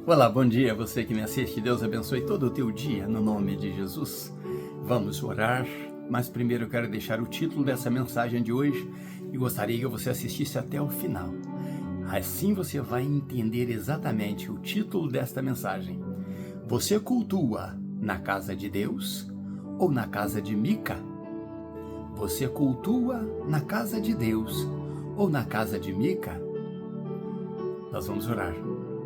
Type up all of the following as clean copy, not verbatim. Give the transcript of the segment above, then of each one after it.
Olá, bom dia, você que me assiste. Deus abençoe todo o teu dia, no nome de Jesus. Vamos orar, mas primeiro eu quero deixar o título dessa mensagem de hoje e gostaria que você assistisse até o final. Assim você vai entender exatamente o título desta mensagem. Você cultua na casa de Deus ou na casa de Mica? Você cultua na casa de Deus ou na casa de Mica? Nós vamos orar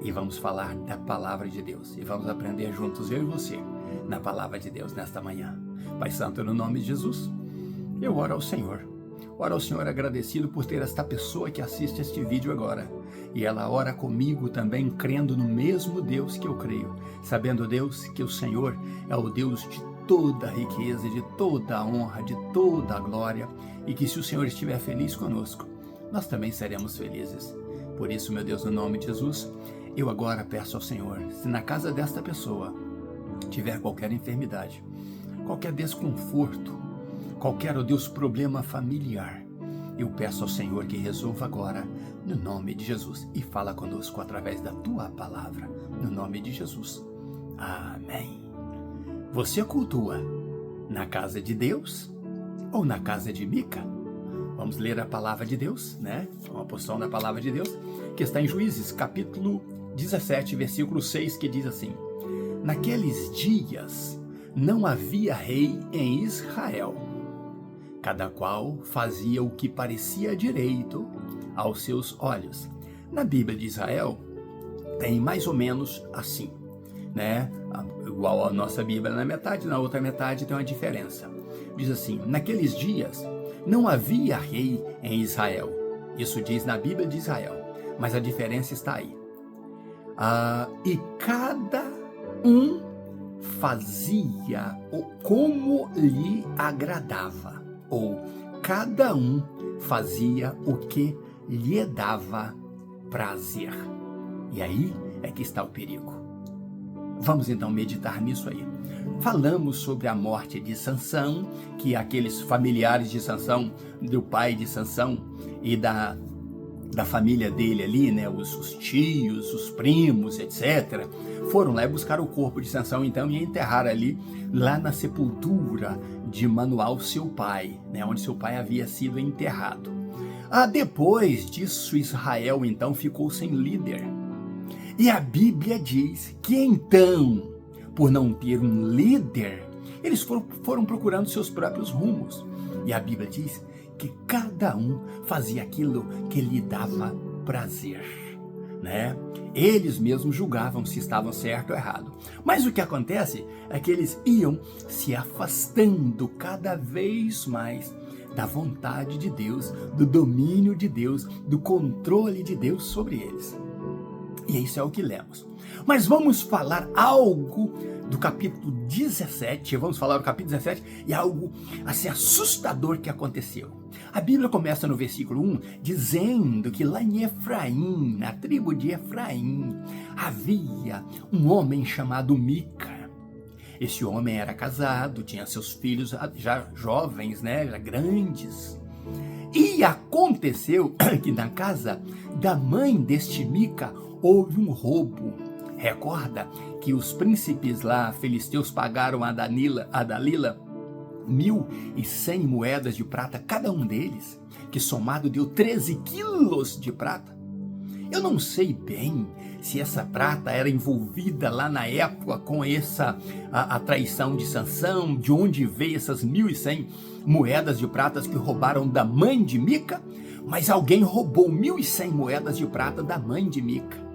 e vamos falar da palavra de Deus e vamos aprender juntos, eu e você, na palavra de Deus nesta manhã. Pai Santo, no nome de Jesus, eu oro ao Senhor. Oro ao Senhor agradecido por ter esta pessoa que assiste este vídeo agora. E ela ora comigo também, crendo no mesmo Deus que eu creio. Sabendo, Deus, que o Senhor é o Deus de toda a riqueza, de toda a honra, de toda a glória. E que se o Senhor estiver feliz conosco, nós também seremos felizes. Por isso, meu Deus, no nome de Jesus, eu agora peço ao Senhor, se na casa desta pessoa tiver qualquer enfermidade, qualquer desconforto, qualquer, ó Deus, problema familiar, eu peço ao Senhor que resolva agora, no nome de Jesus, e fala conosco através da tua palavra, no nome de Jesus. Amém. Você cultua na casa de Deus ou na casa de Mica? Vamos ler a palavra de Deus, né? Uma porção da palavra de Deus, que está em Juízes, capítulo 17, versículo 6, que diz assim: Naqueles dias não havia rei em Israel, cada qual fazia o que parecia direito aos seus olhos. Na Bíblia de Israel, tem mais ou menos assim, né? Igual a nossa Bíblia na metade, na outra metade tem uma diferença. Diz assim: naqueles dias não havia rei em Israel. Isso diz na Bíblia de Israel, mas a diferença está aí. E cada um fazia como lhe agradava, ou cada um fazia o que lhe dava prazer. E aí é que está o perigo. Vamos então meditar nisso aí. Falamos sobre a morte de Sansão, que aqueles familiares de Sansão, do pai de Sansão e da família dele ali, né, os tios, os primos, etc., foram lá buscar o corpo de Sansão então e enterrar ali, lá na sepultura de Manoá, seu pai, né, onde seu pai havia sido enterrado. Depois disso, Israel então ficou sem líder. E a Bíblia diz que então, por não ter um líder, eles foram procurando seus próprios rumos. E a Bíblia diz que cada um fazia aquilo que lhe dava prazer, né? Eles mesmos julgavam se estavam certo ou errado. Mas o que acontece é que eles iam se afastando cada vez mais da vontade de Deus, do domínio de Deus, do controle de Deus sobre eles. E isso é o que lemos. Mas vamos falar algo do capítulo 17, vamos falar do capítulo 17, e algo assim assustador que aconteceu. A Bíblia começa no versículo 1, dizendo que lá em Efraim, na tribo de Efraim, havia um homem chamado Mica. Esse homem era casado, tinha seus filhos já jovens, né, já grandes. E aconteceu que na casa da mãe deste Mica houve um roubo. Recorda que os príncipes lá, filisteus, pagaram a Dalila 1.100 moedas de prata, cada um deles, que somado deu 13 quilos de prata. Eu não sei bem se essa prata era envolvida lá na época com a traição de Sansão, de onde veio essas 1.100 moedas de prata que roubaram da mãe de Mica, mas alguém roubou 1.100 moedas de prata da mãe de Mica.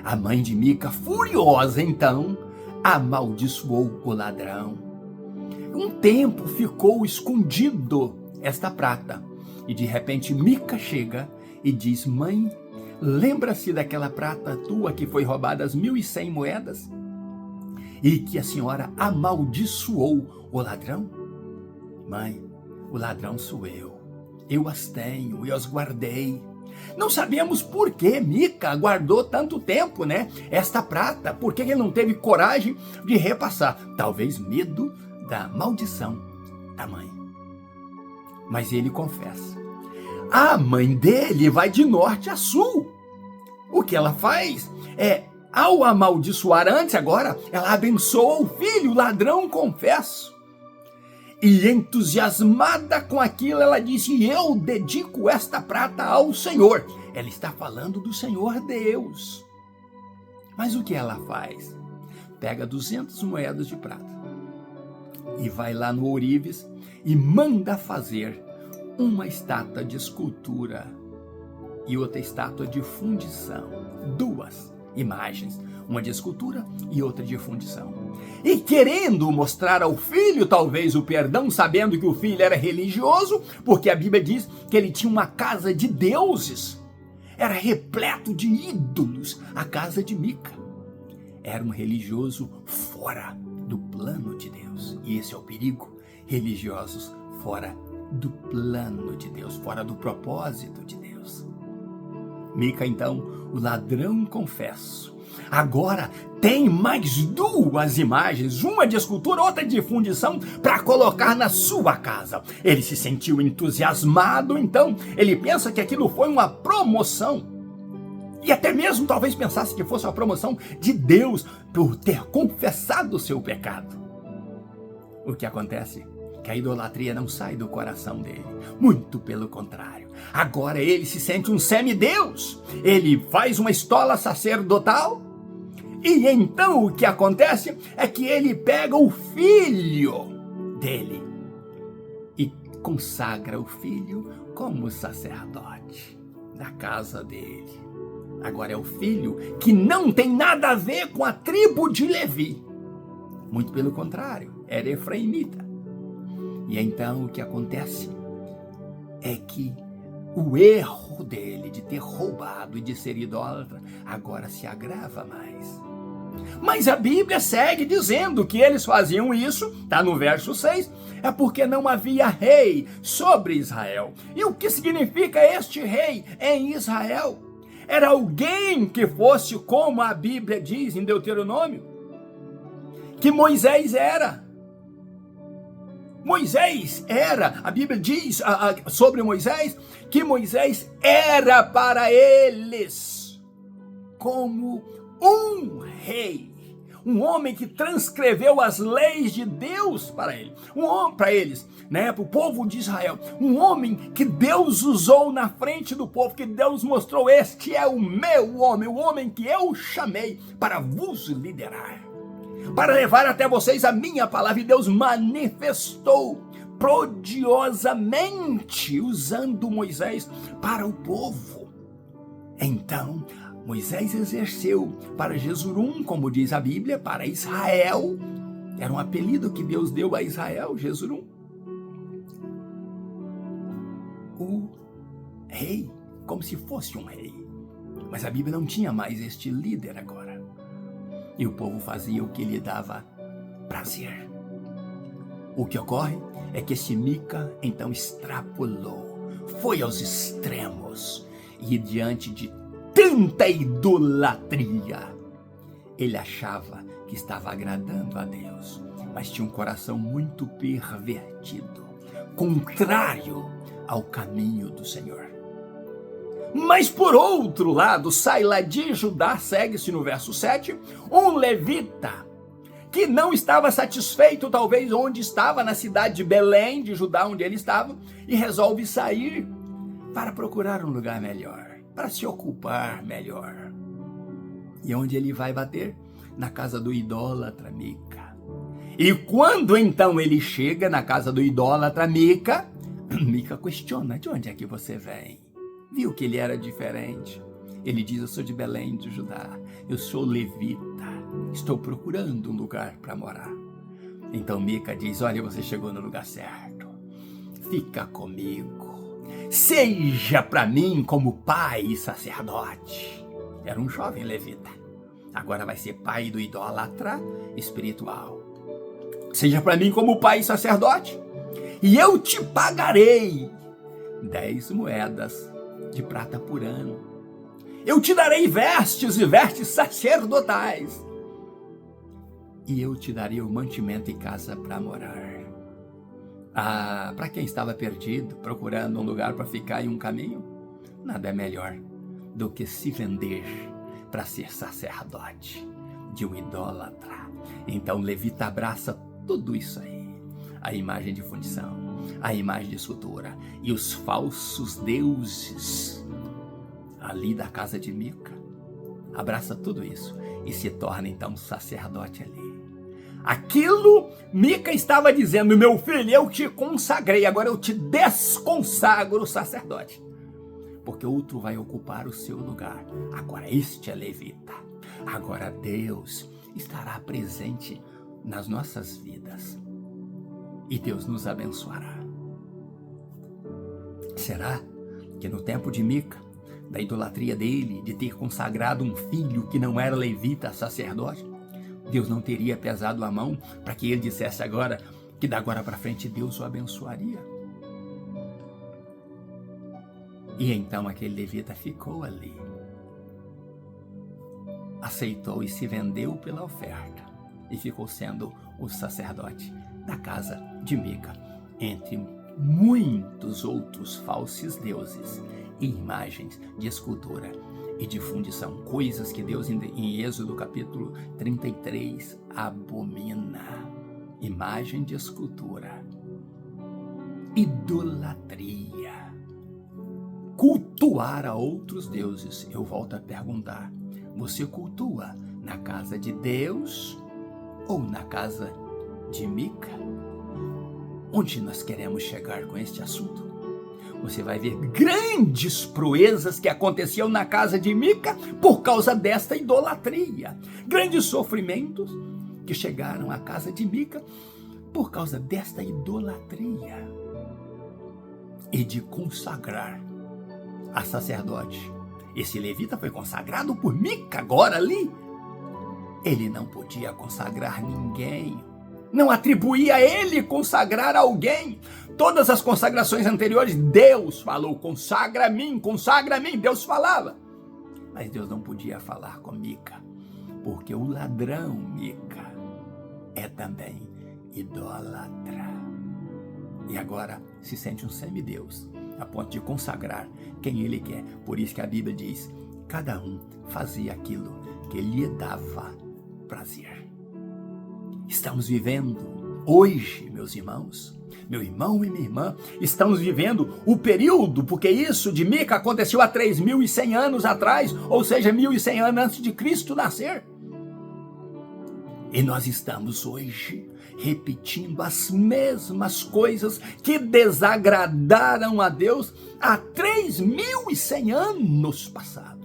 A mãe de Mica, furiosa então, amaldiçoou o ladrão. Um tempo ficou escondido esta prata, e de repente Mica chega e diz: mãe, lembra-se daquela prata tua que foi roubada, as 1.100 moedas? E que a senhora amaldiçoou o ladrão? Mãe, o ladrão sou eu as tenho, eu as guardei. Não sabemos por que Mica guardou tanto tempo, né, esta prata. Por que ele não teve coragem de repassar? Talvez medo da maldição da mãe. Mas ele confessa. A mãe dele vai de norte a sul. O que ela faz é Ao amaldiçoar antes, agora, ela abençoa o filho, o ladrão, confesso. E entusiasmada com aquilo, ela disse: eu dedico esta prata ao Senhor. Ela está falando do Senhor Deus. Mas o que ela faz? Pega 200 moedas de prata e vai lá no ourives e manda fazer uma estátua de escultura e outra estátua de fundição. 2 imagens, uma de escultura e outra de fundição. E querendo mostrar ao filho talvez o perdão, sabendo que o filho era religioso, porque a Bíblia diz que ele tinha uma casa de deuses, era repleto de ídolos, a casa de Mica. Era um religioso fora do plano de Deus. E esse é o perigo, religiosos fora do plano de Deus, fora do propósito de Deus. Mica, então, o ladrão confesso, agora tem mais 2 imagens, uma de escultura, outra de fundição, para colocar na sua casa. Ele se sentiu entusiasmado, então ele pensa que aquilo foi uma promoção. E até mesmo talvez pensasse que fosse uma promoção de Deus por ter confessado o seu pecado. O que acontece? Que a idolatria não sai do coração dele. Muito pelo contrário. Agora ele se sente um semideus. Ele faz uma estola sacerdotal. E então o que acontece é que ele pega o filho dele e consagra o filho como sacerdote da casa dele. Agora é o filho que não tem nada a ver com a tribo de Levi. Muito pelo contrário, era efraimita. E então o que acontece é que o erro dele de ter roubado e de ser idólatra agora se agrava mais. Mas a Bíblia segue dizendo que eles faziam isso, está no verso 6, é porque não havia rei sobre Israel. E o que significa este rei em Israel? Era alguém que fosse como a Bíblia diz em Deuteronômio, que Moisés era. Moisés era, a Bíblia diz sobre Moisés, que Moisés era para eles como um rei, um homem que transcreveu as leis de Deus para ele, para eles, né, para o povo de Israel, um homem que Deus usou na frente do povo, que Deus mostrou: este é o meu homem, o homem que eu chamei para vos liderar, para levar até vocês a minha palavra. E Deus manifestou prodigiosamente usando Moisés para o povo. Então Moisés exerceu para Jesurum, como diz a Bíblia, para Israel. Era um apelido que Deus deu a Israel, Jesurum. O rei, como se fosse um rei. Mas a Bíblia não tinha mais este líder agora. E o povo fazia o que lhe dava prazer. O que ocorre é que esse Mica então extrapolou, foi aos extremos, e diante de tanta idolatria, ele achava que estava agradando a Deus, mas tinha um coração muito pervertido, contrário ao caminho do Senhor. Mas por outro lado, sai lá de Judá, segue-se no verso 7, um levita que não estava satisfeito talvez onde estava, na cidade de Belém, de Judá, onde ele estava, e resolve sair para procurar um lugar melhor, para se ocupar melhor. E onde ele vai bater? Na casa do idólatra Mica. E quando então ele chega na casa do idólatra Mica, Mica questiona: de onde é que você vem? Viu que ele era diferente. Ele diz: eu sou de Belém, de Judá, eu sou levita, estou procurando um lugar para morar. Então Mica diz: olha, você chegou no lugar certo, fica comigo, seja para mim como pai e sacerdote. Era um jovem levita, agora vai ser pai do idólatra espiritual. Seja para mim como pai e sacerdote, e eu te pagarei 10 moedas de prata por ano. Eu te darei vestes e vestes sacerdotais. E eu te darei o mantimento e casa para morar. Para quem estava perdido, procurando um lugar para ficar em um caminho, nada é melhor do que se vender para ser sacerdote de um idólatra. Então levita abraça tudo isso aí, a imagem de fundição, a imagem de escultura e os falsos deuses ali da casa de Mica, abraça tudo isso e se torna então sacerdote ali. Aquilo Mica estava dizendo: meu filho, eu te consagrei, agora eu te desconsagro sacerdote, porque outro vai ocupar o seu lugar. Agora este é levita. Agora Deus estará presente nas nossas vidas e Deus nos abençoará. Será que no tempo de Mica, da idolatria dele, de ter consagrado um filho que não era levita a sacerdote, Deus não teria pesado a mão para que ele dissesse agora que da agora para frente Deus o abençoaria? E então aquele levita ficou ali, aceitou e se vendeu pela oferta e ficou sendo o sacerdote da casa de Mica, entre muitos outros falsos deuses e imagens de escultura e de fundição, coisas que Deus em Êxodo capítulo 33 abomina. Imagem de escultura, idolatria, cultuar a outros deuses. Eu volto a perguntar: você cultua na casa de Deus ou na casa de Mica? Onde nós queremos chegar com este assunto? Você vai ver grandes proezas que aconteciam na casa de Mica por causa desta idolatria. Grandes sofrimentos que chegaram à casa de Mica por causa desta idolatria. E de consagrar a sacerdote. Esse levita foi consagrado por Mica agora ali. Ele não podia consagrar ninguém. Não atribuía a ele consagrar alguém. Todas as consagrações anteriores, Deus falou: consagra a mim, Deus falava. Mas Deus não podia falar com Mica, porque o ladrão Mica é também idólatra. E agora se sente um semideus, a ponto de consagrar quem ele quer. Por isso que a Bíblia diz: cada um fazia aquilo que lhe dava prazer. Estamos vivendo hoje, meus irmãos, meu irmão e minha irmã, estamos vivendo o período, porque isso de Mica aconteceu há 3.100 anos atrás, ou seja, 1.100 anos antes de Cristo nascer. E nós estamos hoje repetindo as mesmas coisas que desagradaram a Deus há 3.100 anos passados.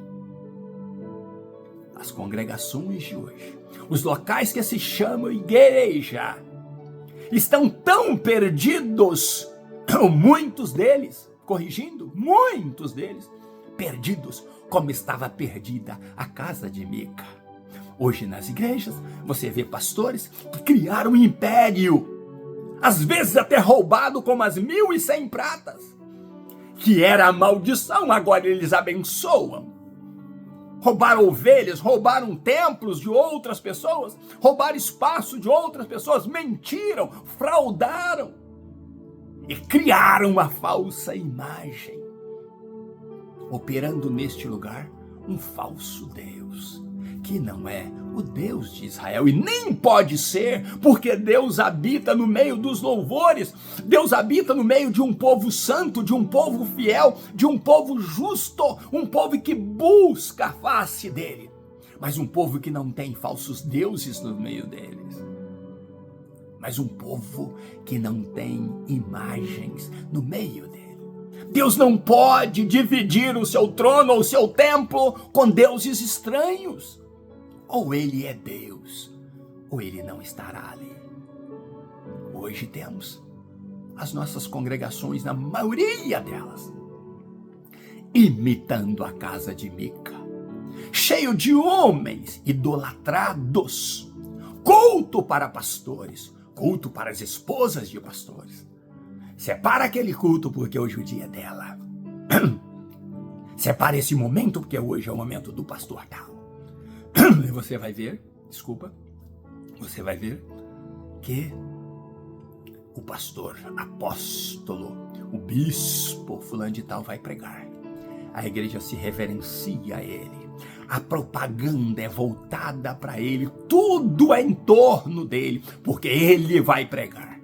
As congregações de hoje, os locais que se chamam igreja, estão tão perdidos, muitos deles, corrigindo, muitos deles, perdidos como estava perdida a casa de Mica. Hoje nas igrejas, você vê pastores que criaram um império, às vezes até roubado como as 1.100 pratas, que era a maldição, agora eles abençoam. Roubaram ovelhas, roubaram templos de outras pessoas, roubaram espaço de outras pessoas, mentiram, fraudaram e criaram uma falsa imagem, operando neste lugar um falso Deus, que não é o Deus de Israel e nem pode ser, porque Deus habita no meio dos louvores, Deus habita no meio de um povo santo, de um povo fiel, de um povo justo, um povo que busca a face dele, mas um povo que não tem falsos deuses no meio deles, mas um povo que não tem imagens no meio dele. Deus não pode dividir o seu trono ou o seu templo com deuses estranhos. Ou ele é Deus, ou ele não estará ali. Hoje temos as nossas congregações, na maioria delas, imitando a casa de Mica, cheio de homens idolatrados, culto para pastores, culto para as esposas de pastores. Separa aquele culto, porque hoje o dia é dela. Separa esse momento, porque hoje é o momento do pastor tal. E você vai ver, você vai ver que o pastor, apóstolo, o bispo fulano de tal vai pregar. A igreja se reverencia a ele. A propaganda é voltada para ele, tudo é em torno dele, porque ele vai pregar.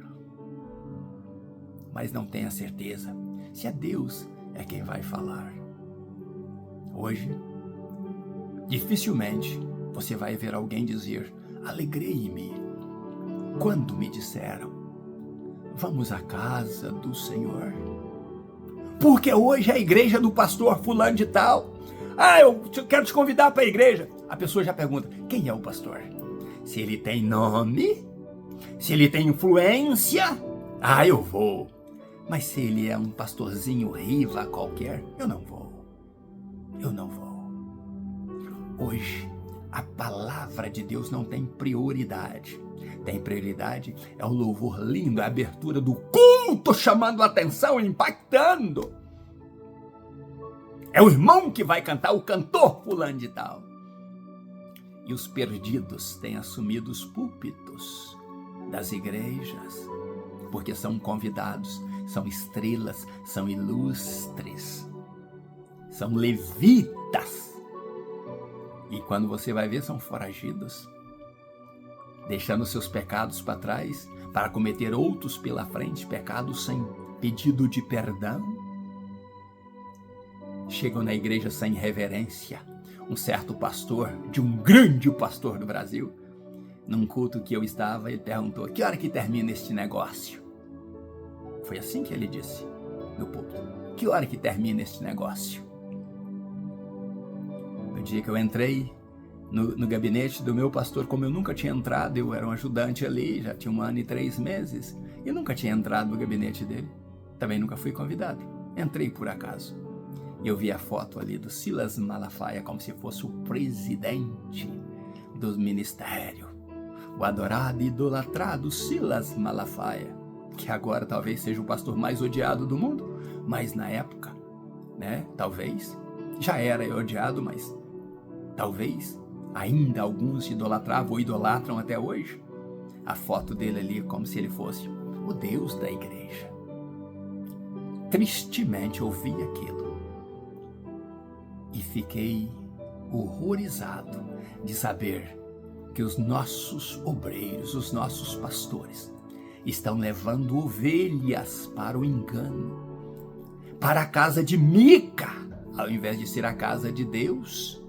Mas não tenha certeza se é Deus é quem vai falar. Hoje, dificilmente você vai ver alguém dizer: alegrei-me quando me disseram, vamos à casa do Senhor. Porque hoje é a igreja do pastor fulano de tal. Eu quero te convidar para a igreja. A pessoa já pergunta: quem é o pastor? Se ele tem nome, se ele tem influência, eu vou. Mas se ele é um pastorzinho riva qualquer, eu não vou. Eu não vou. Hoje, a palavra de Deus não tem prioridade. Tem prioridade é o louvor lindo, a abertura do culto chamando a atenção, impactando. É o irmão que vai cantar, o cantor fulano de tal. E os perdidos têm assumido os púlpitos das igrejas, porque são convidados, são estrelas, são ilustres, são levitas. E quando você vai ver, são foragidos, deixando seus pecados para trás, para cometer outros pela frente, pecados sem pedido de perdão. Chegam na igreja sem reverência. Um certo pastor, de um grande pastor do Brasil, num culto que eu estava, ele perguntou: que hora que termina este negócio? Foi assim que ele disse no púlpito: que hora que termina este negócio? No dia que eu entrei no gabinete do meu pastor, como eu nunca tinha entrado, eu era um ajudante ali, já tinha 1 ano e 3 meses, e nunca tinha entrado no gabinete dele. Também nunca fui convidado. Entrei por acaso. Eu vi a foto ali do Silas Malafaia como se fosse o presidente do ministério. O adorado e idolatrado Silas Malafaia, que agora talvez seja o pastor mais odiado do mundo, mas na época, talvez, já era odiado, mas talvez ainda alguns idolatravam ou idolatram até hoje. A foto dele ali como se ele fosse o Deus da igreja. Tristemente eu vi aquilo e fiquei horrorizado de saber que os nossos obreiros, os nossos pastores, estão levando ovelhas para o engano, para a casa de Mica, ao invés de ser a casa de Deus.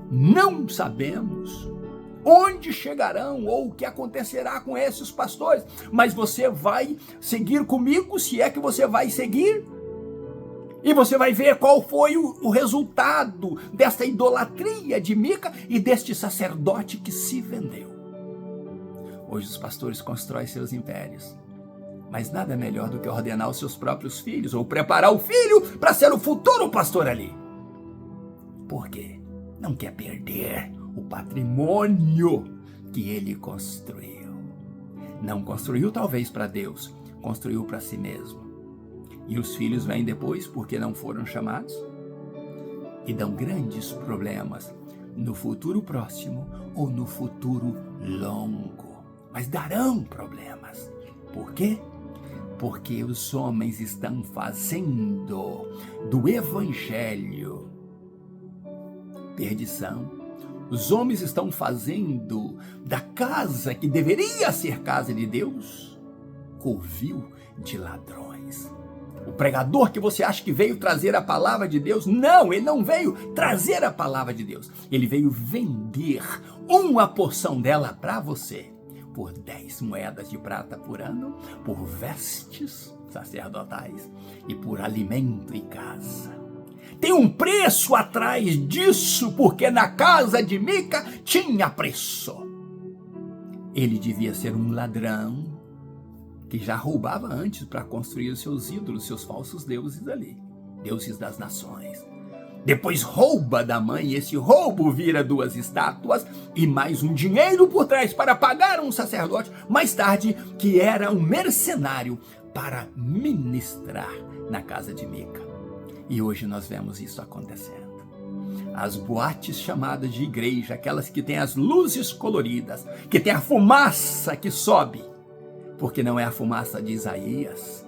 Não sabemos onde chegarão ou o que acontecerá com esses pastores, mas você vai seguir comigo, se é que você vai seguir, e você vai ver qual foi o resultado dessa idolatria de Mica e deste sacerdote que se vendeu. Hoje os pastores constroem seus impérios, mas nada melhor do que ordenar os seus próprios filhos ou preparar o filho para ser o futuro pastor ali. Por quê? Não quer perder o patrimônio que ele construiu. Não construiu talvez para Deus, construiu para si mesmo. E os filhos vêm depois porque não foram chamados e dão grandes problemas no futuro próximo ou no futuro longo. Mas darão problemas. Por quê? Porque os homens estão fazendo do evangelho perdição. Os homens estão fazendo da casa que deveria ser casa de Deus covil de ladrões. O pregador que você acha que veio trazer a palavra de Deus, não, ele não veio trazer a palavra de Deus. Ele veio vender uma porção dela para você por 10 moedas de prata por ano, por vestes sacerdotais e por alimento e casa. Tem um preço atrás disso, porque na casa de Mica tinha preço. Ele devia ser um ladrão que já roubava antes para construir os seus ídolos, seus falsos deuses ali, deuses das nações. Depois rouba da mãe, e esse roubo vira 2 estátuas e mais um dinheiro por trás para pagar um sacerdote, mais tarde, que era um mercenário para ministrar na casa de Mica. E hoje nós vemos isso acontecendo. As boates chamadas de igreja, aquelas que têm as luzes coloridas, que tem a fumaça que sobe, porque não é a fumaça de Isaías,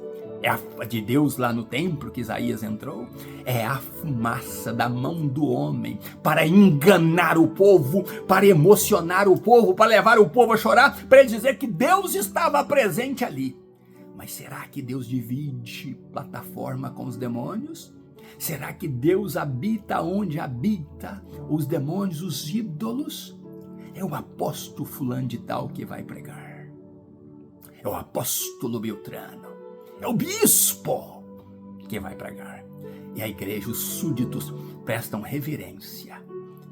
É a de Deus lá no templo que Isaías entrou? É a fumaça da mão do homem para enganar o povo, para emocionar o povo, para levar o povo a chorar, para ele dizer que Deus estava presente ali. Mas será que Deus divide plataforma com os demônios? Será que Deus habita onde habita os demônios, os ídolos? É o apóstolo fulano de tal que vai pregar. É o apóstolo Beltrano. É o bispo que vai pregar. E a igreja, os súditos, prestam reverência,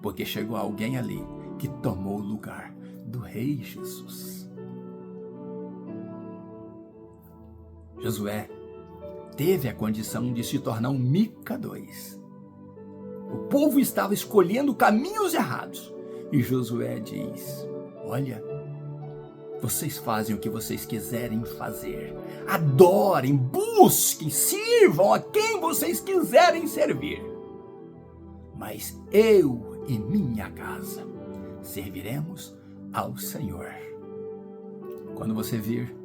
porque chegou alguém ali que tomou o lugar do Rei Jesus. Josué teve a condição de se tornar um Mica 2. O povo estava escolhendo caminhos errados. E Josué diz: olha, vocês fazem o que vocês quiserem fazer. Adorem, busquem, sirvam a quem vocês quiserem servir. Mas eu e minha casa serviremos ao Senhor. Quando você vir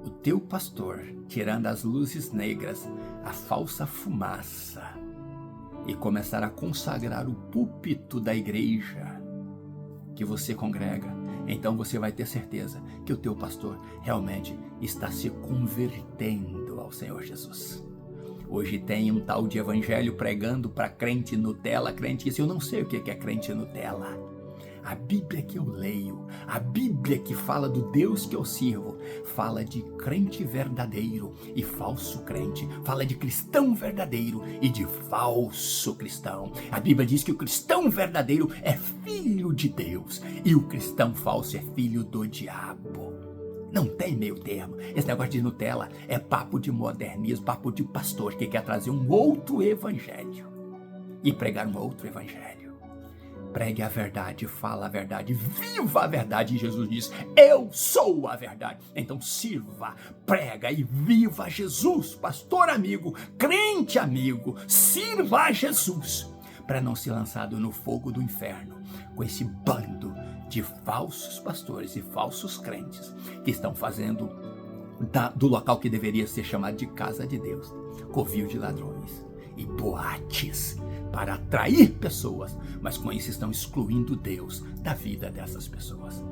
o teu pastor tirando as luzes negras, a falsa fumaça, e começar a consagrar o púlpito da igreja que você congrega, então você vai ter certeza que o teu pastor realmente está se convertendo ao Senhor Jesus. Hoje tem um tal de evangelho pregando para crente Nutella. Crente diz: eu não sei o que é crente Nutella. A Bíblia que eu leio, a Bíblia que fala do Deus que eu sirvo, fala de crente verdadeiro e falso crente, fala de cristão verdadeiro e de falso cristão. A Bíblia diz que o cristão verdadeiro é filho de Deus e o cristão falso é filho do diabo. Não tem meio termo. Esse negócio de Nutella é papo de modernismo, papo de pastor que quer trazer um outro evangelho e pregar um outro evangelho. Pregue a verdade, fala a verdade, viva a verdade. E Jesus diz: eu sou a verdade. Então sirva, prega e viva Jesus. Pastor amigo, crente amigo, sirva a Jesus, para não ser lançado no fogo do inferno com esse bando de falsos pastores e falsos crentes que estão fazendo do local que deveria ser chamado de casa de Deus covil de ladrões e boates para atrair pessoas, mas com isso estão excluindo Deus da vida dessas pessoas.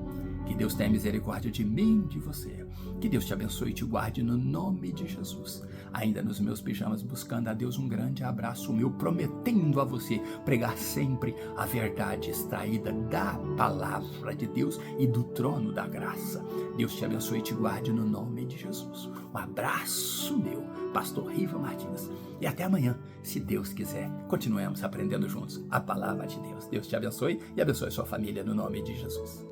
Que Deus tenha misericórdia de mim, de você. Que Deus te abençoe e te guarde no nome de Jesus. Ainda nos meus pijamas, buscando a Deus, um grande abraço meu, prometendo a você pregar sempre a verdade extraída da palavra de Deus e do trono da graça. Deus te abençoe e te guarde no nome de Jesus. Um abraço meu, Pastor Riva Martins. E até amanhã, se Deus quiser. Continuemos aprendendo juntos a palavra de Deus. Deus te abençoe e abençoe a sua família no nome de Jesus.